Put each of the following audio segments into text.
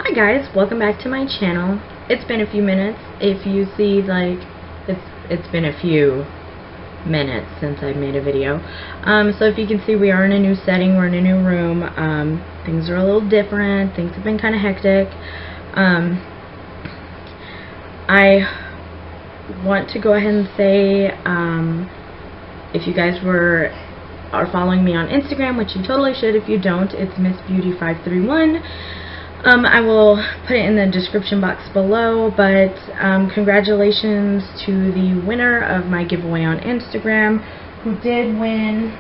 Hi guys, welcome back to my channel. It's been a few minutes. If you see, like, it's been a few minutes since I made a video. So if you can see, we are in a new setting, we're in a new room. Things are a little different, things have been kind of hectic. I want to go ahead and say, if you guys are following me on Instagram, which you totally should. If you don't, it's MissBeauty531. I will put it in the description box below, but congratulations to the winner of my giveaway on Instagram, who did win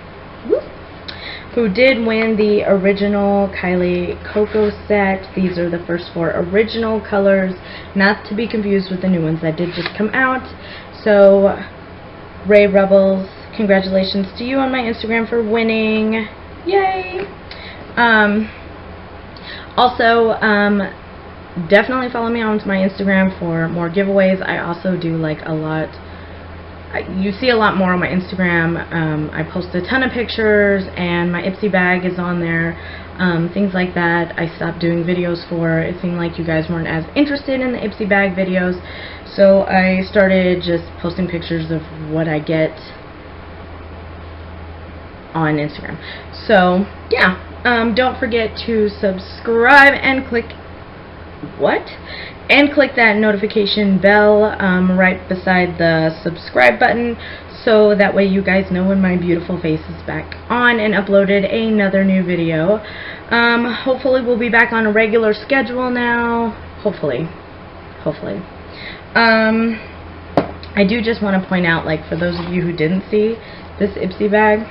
the original Kylie Koko set. These are the first 4 original colors, not to be confused with the new ones that did just come out. So, Ray Rebels, congratulations to you on my Instagram for winning. Yay! Also, definitely follow me on my Instagram for more giveaways. I also do like a lot. You see a lot more on my Instagram. I post a ton of pictures, and my Ipsy bag is on there. Things like that. I stopped doing videos for. It seemed like you guys weren't as interested in the Ipsy bag videos, so I started just posting pictures of what I get on Instagram. So yeah, don't forget to subscribe and click that notification bell right beside the subscribe button, so that way you guys know when my beautiful face is back on and uploaded another new video. Hopefully we'll be back on a regular schedule now. Hopefully. I do just want to point out, like, for those of you who didn't see, this Ipsy bag,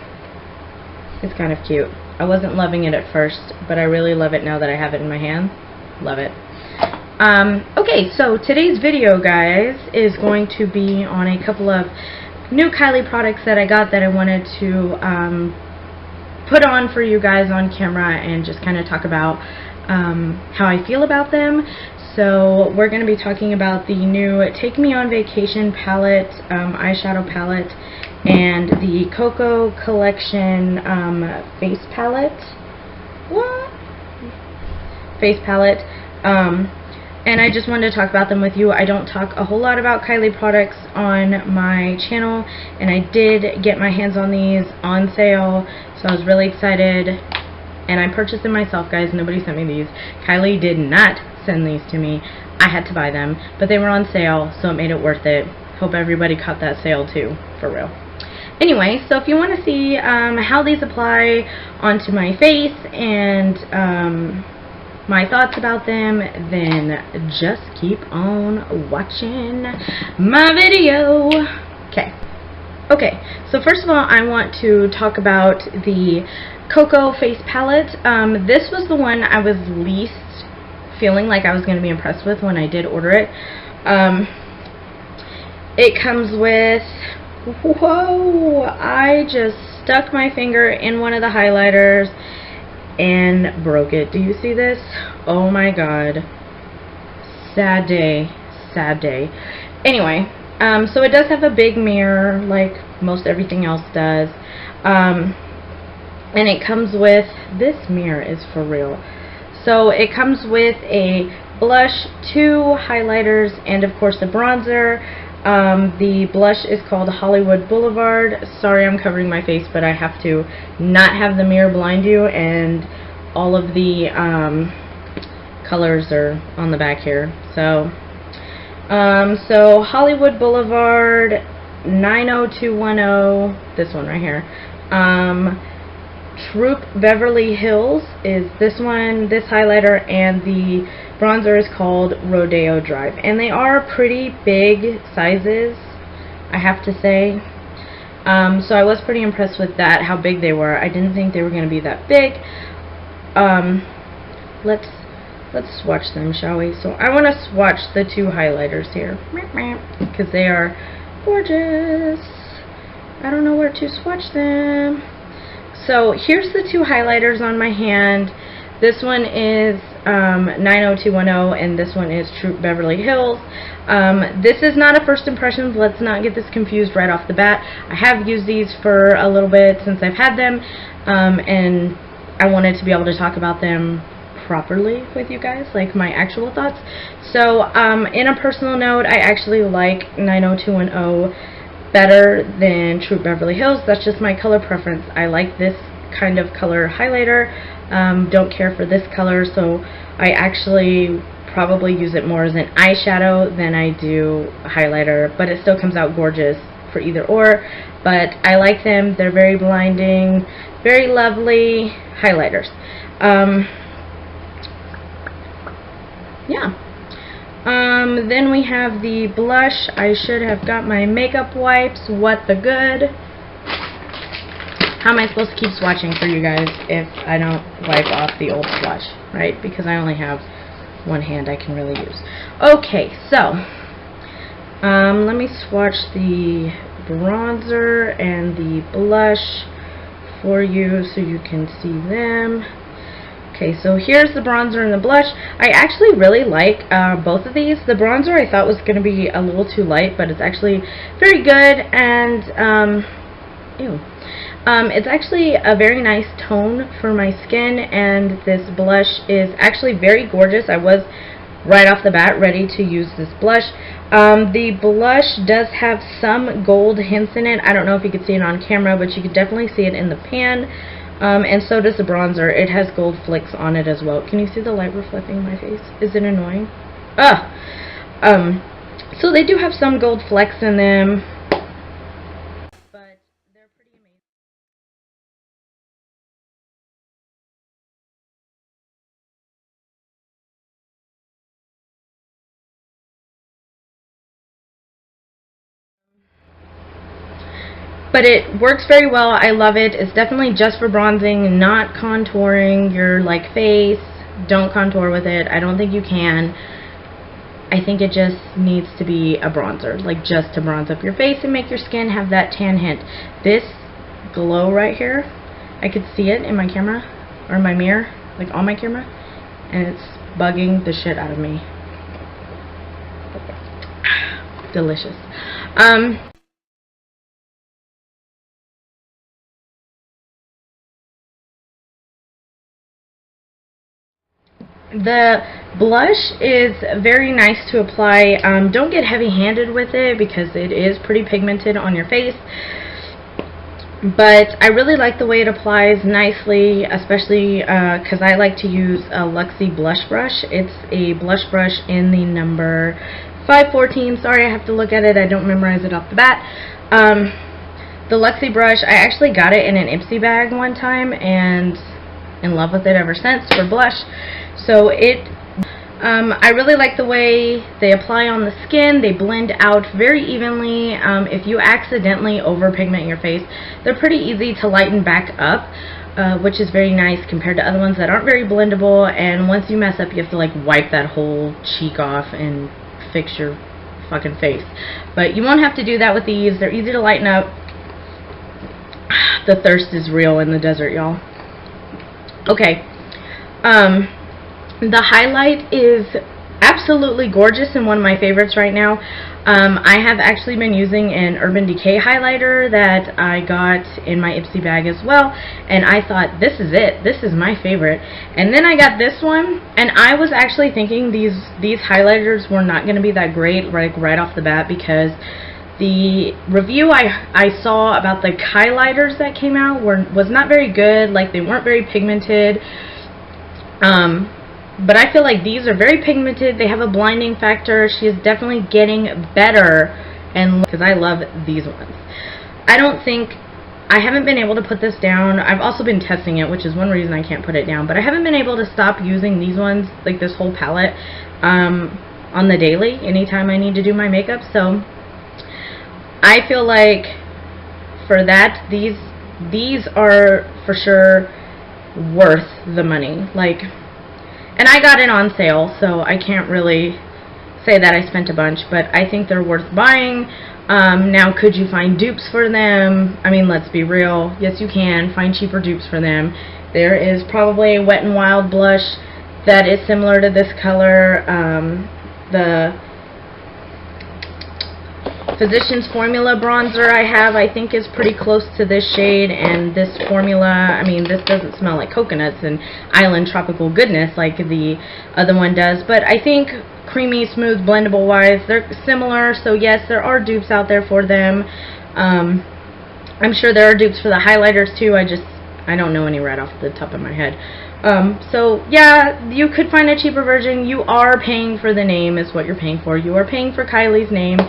it's kind of cute. I wasn't loving it at first, but I really love it now that I have it in my hand. Love it. Okay, so today's video, guys, is going to be on a couple of new Kylie products that I got that I wanted to put on for you guys on camera and just kind of talk about how I feel about them. So we're going to be talking about the new Take Me on Vacation palette, eyeshadow palette, and the Koko Collection face palette. Face palette. And I just wanted to talk about them with you. I don't talk a whole lot about Kylie products on my channel, and I did get my hands on these on sale, so I was really excited. And I purchased them myself, guys. Nobody sent me these. Kylie did not send these to me. I had to buy them, but they were on sale, so it made it worth it. Hope everybody caught that sale too, for real. Anyway, so if you want to see how these apply onto my face and my thoughts about them, then just keep on watching my video. Okay, so first of all, I want to talk about the Koko face palette. This was the one I was least feeling like I was going to be impressed with when I did order it. It comes with, whoa, I just stuck my finger in one of the highlighters and broke it. Do you see this? Oh my god. Sad day. Sad day. Anyway, so it does have a big mirror like most everything else does. And it comes with, this mirror is for real. So it comes with a blush, 2 highlighters, and of course a bronzer. The blush is called Hollywood Boulevard. Sorry I'm covering my face, but I have to not have the mirror blind you, and all of the colors are on the back here. So, so Hollywood Boulevard 90210, this one right here. Troop Beverly Hills is this one, this highlighter, and the bronzer is called Rodeo Drive. And they are pretty big sizes, I have to say. So I was pretty impressed with that, how big they were. I didn't think they were going to be that big. Let's swatch them, shall we? So I want to swatch the 2 highlighters here, because they are gorgeous. I don't know where to swatch them. So here's the 2 highlighters on my hand. This one is 90210, and this one is Troop Beverly Hills. This is not a first impressions. Let's not get this confused right off the bat. I have used these for a little bit since I've had them, and I wanted to be able to talk about them properly with you guys, like my actual thoughts. So in a personal note, I actually like 90210 better than True Beverly Hills. That's just my color preference. I like this kind of color highlighter. Don't care for this color, so I actually probably use it more as an eyeshadow than I do a highlighter, but it still comes out gorgeous for either or. But I like them. They're very blinding, very lovely highlighters. Yeah. Then we have the blush. I should have got my makeup wipes. What the good? How am I supposed to keep swatching for you guys if I don't wipe off the old swatch, right? Because I only have one hand I can really use. Okay, so let me swatch the bronzer and the blush for you so you can see them. Okay, so here's the bronzer and the blush. I actually really like both of these. The bronzer I thought was going to be a little too light, but it's actually very good, and it's actually a very nice tone for my skin, and this blush is actually very gorgeous. I was right off the bat ready to use this blush. The blush does have some gold hints in it. I don't know if you could see it on camera, but you could definitely see it in the pan. And so does the bronzer. It has gold flicks on it as well. Can you see the light reflecting in my face? Is it annoying? So they do have some gold flecks in them, but they're pretty amazing. But it works very well. I love it. It's definitely just for bronzing, not contouring your like face. Don't contour with it. I don't think you can. I think it just needs to be a bronzer, like just to bronze up your face and make your skin have that tan hint. This glow right here, I could see it in my camera, or my mirror, like on my camera, and it's bugging the shit out of me. Delicious. The blush is very nice to apply. Don't get heavy-handed with it because it is pretty pigmented on your face. But I really like the way it applies nicely, especially because I like to use a Luxie blush brush. It's a blush brush in the number 514. Sorry, I have to look at it. I don't memorize it off the bat. The Luxie brush, I actually got it in an Ipsy bag one time and in love with it ever since for blush. So I really like the way they apply on the skin. They blend out very evenly. If you accidentally overpigment your face, they're pretty easy to lighten back up, which is very nice compared to other ones that aren't very blendable. And once you mess up, you have to like wipe that whole cheek off and fix your fucking face. But you won't have to do that with these. They're easy to lighten up. The thirst is real in the desert, y'all. Okay. The highlight is absolutely gorgeous and one of my favorites right now. I have actually been using an Urban Decay highlighter that I got in my Ipsy bag as well, and I thought, this is it. This is my favorite. And then I got this one, and I was actually thinking these highlighters were not going to be that great right off the bat, because the review I saw about the highlighters that came out was not very good. Like, they weren't very pigmented. But I feel like these are very pigmented. They have a blinding factor. She is definitely getting better, and because I love these ones. I haven't been able to put this down. I've also been testing it, which is one reason I can't put it down. But I haven't been able to stop using these ones, like this whole palette, on the daily, anytime I need to do my makeup. So I feel like for that, these are for sure worth the money. Like, and I got it on sale, so I can't really say that I spent a bunch, but I think they're worth buying. Now, could you find dupes for them? I mean, let's be real. Yes, you can find cheaper dupes for them. There is probably a Wet n Wild blush that is similar to this color. Physicians Formula bronzer I have, I think, is pretty close to this shade, and this formula, I mean, this doesn't smell like coconuts and island tropical goodness like the other one does, but I think creamy, smooth, blendable wise, they're similar, so yes, there are dupes out there for them. I'm sure there are dupes for the highlighters too, I don't know any right off the top of my head. So yeah, you could find a cheaper version. You are paying for the name is what you're paying for. You are paying for Kylie's name,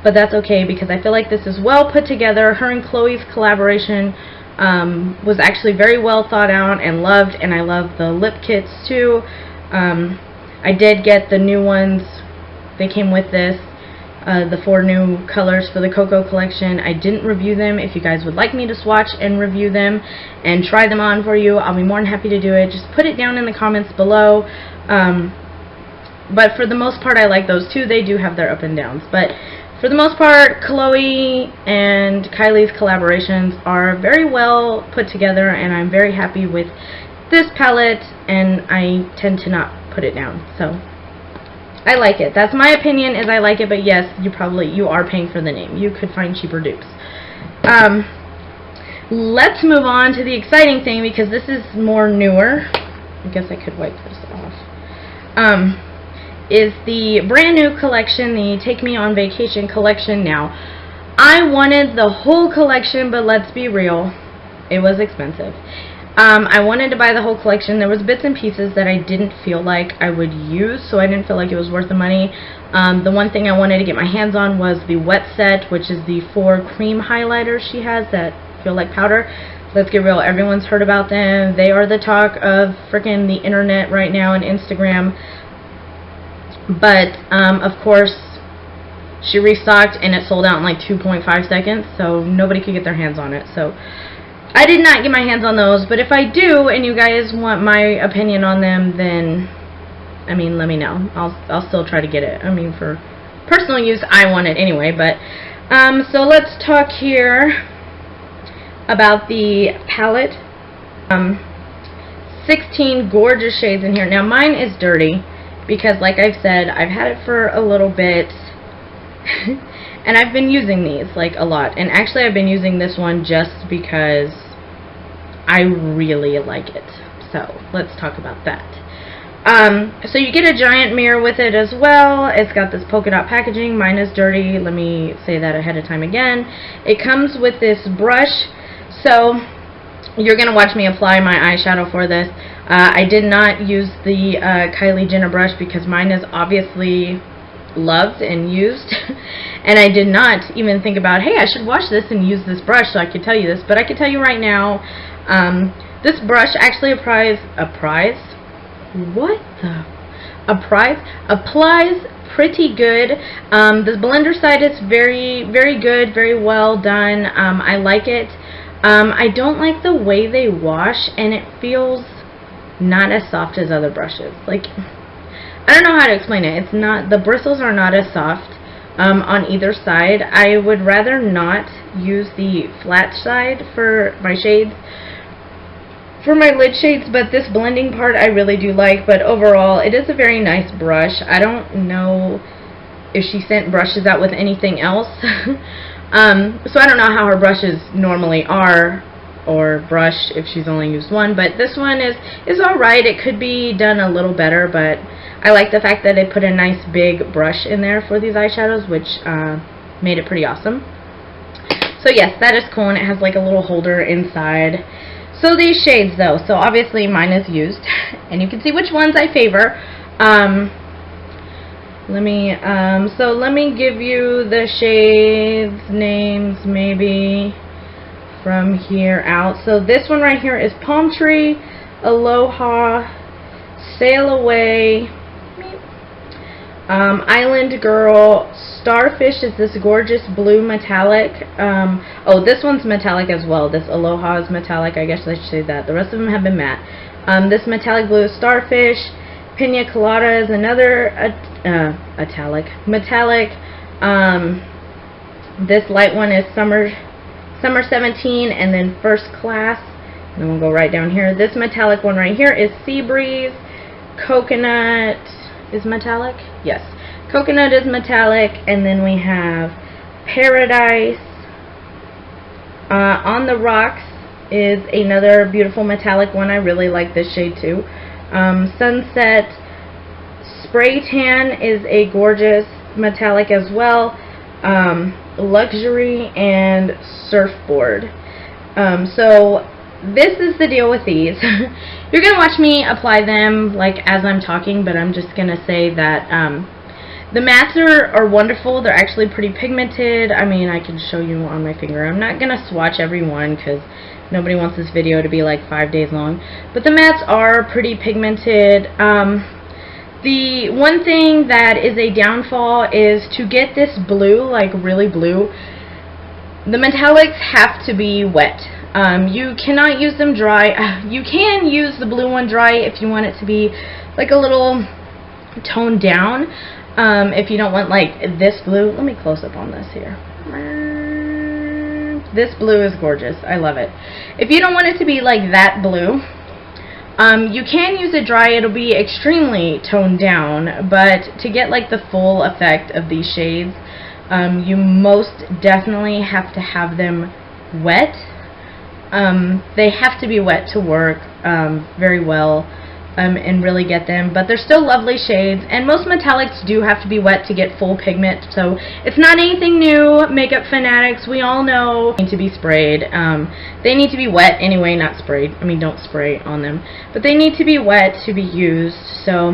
but that's okay because I feel like this is well put together. Her and Chloe's collaboration was actually very well thought out and loved, and I love the lip kits too. I did get the new ones. They came with this. The 4 new colors for the Koko collection. I didn't review them. If you guys would like me to swatch and review them and try them on for you, I'll be more than happy to do it. Just put it down in the comments below. But for the most part, I like those too. They do have their up and downs. But for the most part, Chloe and Kylie's collaborations are very well put together, and I'm very happy with this palette, and I tend to not put it down. So I like it. That's my opinion, is I like it, but yes, you are paying for the name. You could find cheaper dupes. Let's move on to the exciting thing, because this is more newer. I guess I could wipe this off. Is the brand new collection, the Take Me on Vacation collection. Now, I wanted the whole collection, but let's be real, it was expensive. I wanted to buy the whole collection. There was bits and pieces that I didn't feel like I would use, so I didn't feel like it was worth the money. The one thing I wanted to get my hands on was the wet set, which is the 4 cream highlighters she has that feel like powder. Let's get real, everyone's heard about them. They are the talk of frickin' the internet right now and Instagram. But, of course, she restocked and it sold out in like 2.5 seconds, so nobody could get their hands on it. So I did not get my hands on those, but if I do and you guys want my opinion on them, then, I mean, let me know. I'll still try to get it. I mean, for personal use, I want it anyway, but, so let's talk here about the palette. 16 gorgeous shades in here. Now, mine is dirty because, like I've said, I've had it for a little bit. And I've been using these, like, a lot. And actually, I've been using this one just because I really like it. So, let's talk about that. So, you get a giant mirror with it as well. It's got this polka dot packaging. Mine is dirty. Let me say that ahead of time again. It comes with this brush. So, you're going to watch me apply my eyeshadow for this. I did not use the Kylie Jenner brush because mine is obviously loved and used, and I did not even think about, hey, I should wash this and use this brush so I could tell you this, but I can tell you right now, this brush actually applies pretty good. The blender side is very, very good, very well done. I like it. I don't like the way they wash, and it feels not as soft as other brushes. Like, I don't know how to explain it. It's not, the bristles are not as soft on either side. I would rather not use the flat side for my shades, for my lid shades, but this blending part I really do like. But overall, it is a very nice brush. I don't know if she sent brushes out with anything else. So I don't know how her brushes normally are, or brush if she's only used one, but this one is alright. It could be done a little better, but I like the fact that they put a nice big brush in there for these eyeshadows, which made it pretty awesome. So yes, that is cool, and it has like a little holder inside. So these shades though, so obviously mine is used, and you can see which ones I favor. Let me give you the shades names maybe from here out. So this one right here is Palm Tree, Aloha, Sail Away, Island Girl, Starfish is this gorgeous blue metallic. Oh, this one's metallic as well. This Aloha is metallic. I guess I should say that. The rest of them have been matte. This metallic blue is Starfish. Pina Colada is another metallic. This light one is Summer 17, and then First Class. And then we'll go right down here. This metallic one right here is Sea Breeze. Coconut is metallic? Yes. Coconut is metallic, and then we have Paradise. On the Rocks is another beautiful metallic one. I really like this shade too. Sunset Spray Tan is a gorgeous metallic as well. Luxury and Surfboard. So this is the deal with these. You're going to watch me apply them like as I'm talking, but I'm just going to say that the mattes are wonderful. They're actually pretty pigmented. I mean, I can show you on my finger. I'm not going to swatch every one because nobody wants this video to be like 5 days long. But the mattes are pretty pigmented. The one thing that is a downfall is to get this blue, like really blue, the metallics have to be wet. You cannot use them dry. You can use the blue one dry if you want it to be like a little toned down. If you don't want like this blue. Let me close up on this here. This blue is gorgeous. I love it. If you don't want it to be like that blue, you can use it dry. It'll be extremely toned down, but to get like the full effect of these shades, you most definitely have to have them wet. They have to be wet to work very well and really get them, but they're still lovely shades, and most metallics do have to be wet to get full pigment, so it's not anything new. Makeup fanatics, we all know, need to be sprayed. They need to be wet anyway, not sprayed. I mean, don't spray on them, but they need to be wet to be used, so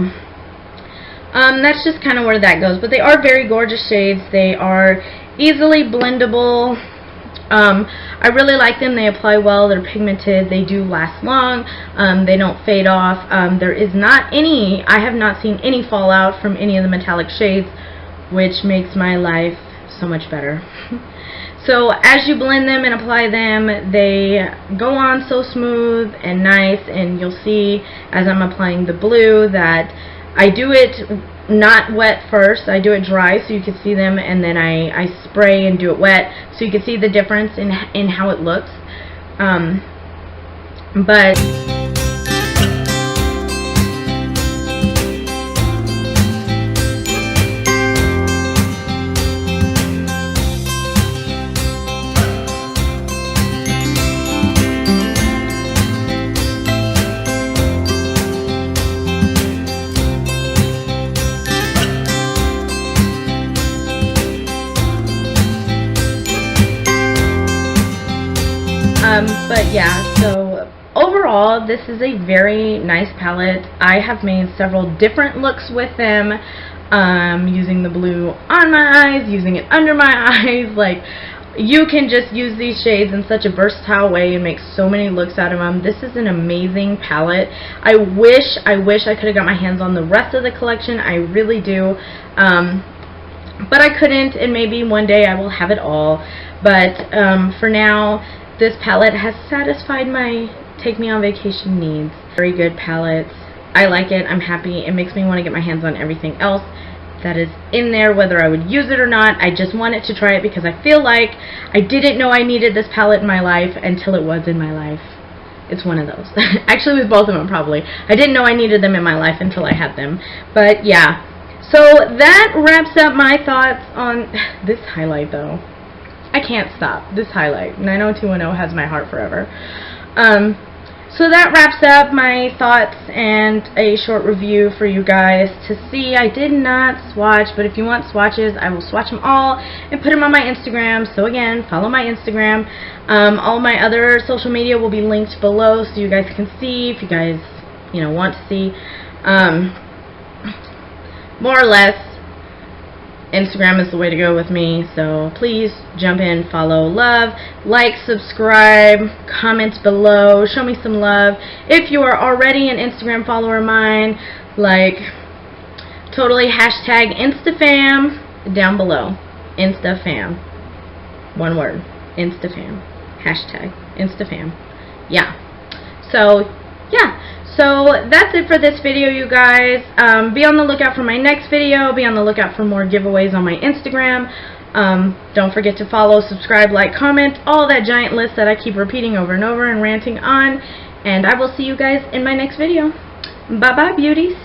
that's just kind of where that goes. But they are very gorgeous shades. They are easily blendable. I really like them. They apply well. They're pigmented. They do last long. They don't fade off. There is not any, I have not seen any fallout from any of the metallic shades, which makes my life so much better. So as you blend them and apply them, they go on so smooth and nice, and you'll see as I'm applying the blue that I do it not wet first. I do it dry so you can see them, and then I spray and do it wet so you can see the difference in how it looks. But yeah, so overall this is a very nice palette. I have made several different looks with them, using the blue on my eyes, using it under my eyes. Like, you can just use these shades in such a versatile way and make so many looks out of them. This is an amazing palette. I wish I could have got my hands on the rest of the collection. I really do. But I couldn't, and maybe one day I will have it all. But for now, this palette has satisfied my take me on vacation needs. Very good palettes. I like it. I'm happy. It makes me want to get my hands on everything else that is in there, whether I would use it or not. I just wanted to try it because I feel like I didn't know I needed this palette in my life until it was in my life. It's one of those. Actually, with both of them, probably. I didn't know I needed them in my life until I had them. But yeah. So that wraps up my thoughts on this highlight, though. I can't stop. This highlight. 90210 has my heart forever. So that wraps up my thoughts and a short review for you guys to see. I did not swatch, but if you want swatches, I will swatch them all and put them on my Instagram. So again, follow my Instagram. All my other social media will be linked below so you guys can see if you guys, want to see. More or less, Instagram is the way to go with me, so please jump in, follow, love, like, subscribe, comment below, show me some love. If you are already an Instagram follower of mine, like, totally hashtag InstaFam down below. InstaFam. One word. InstaFam. Hashtag InstaFam. Yeah. So, yeah. So that's it for this video, you guys. Be on the lookout for my next video. Be on the lookout for more giveaways on my Instagram. Don't forget to follow, subscribe, like, comment, all that giant list that I keep repeating over and over and ranting on. And I will see you guys in my next video. Bye-bye, beauties.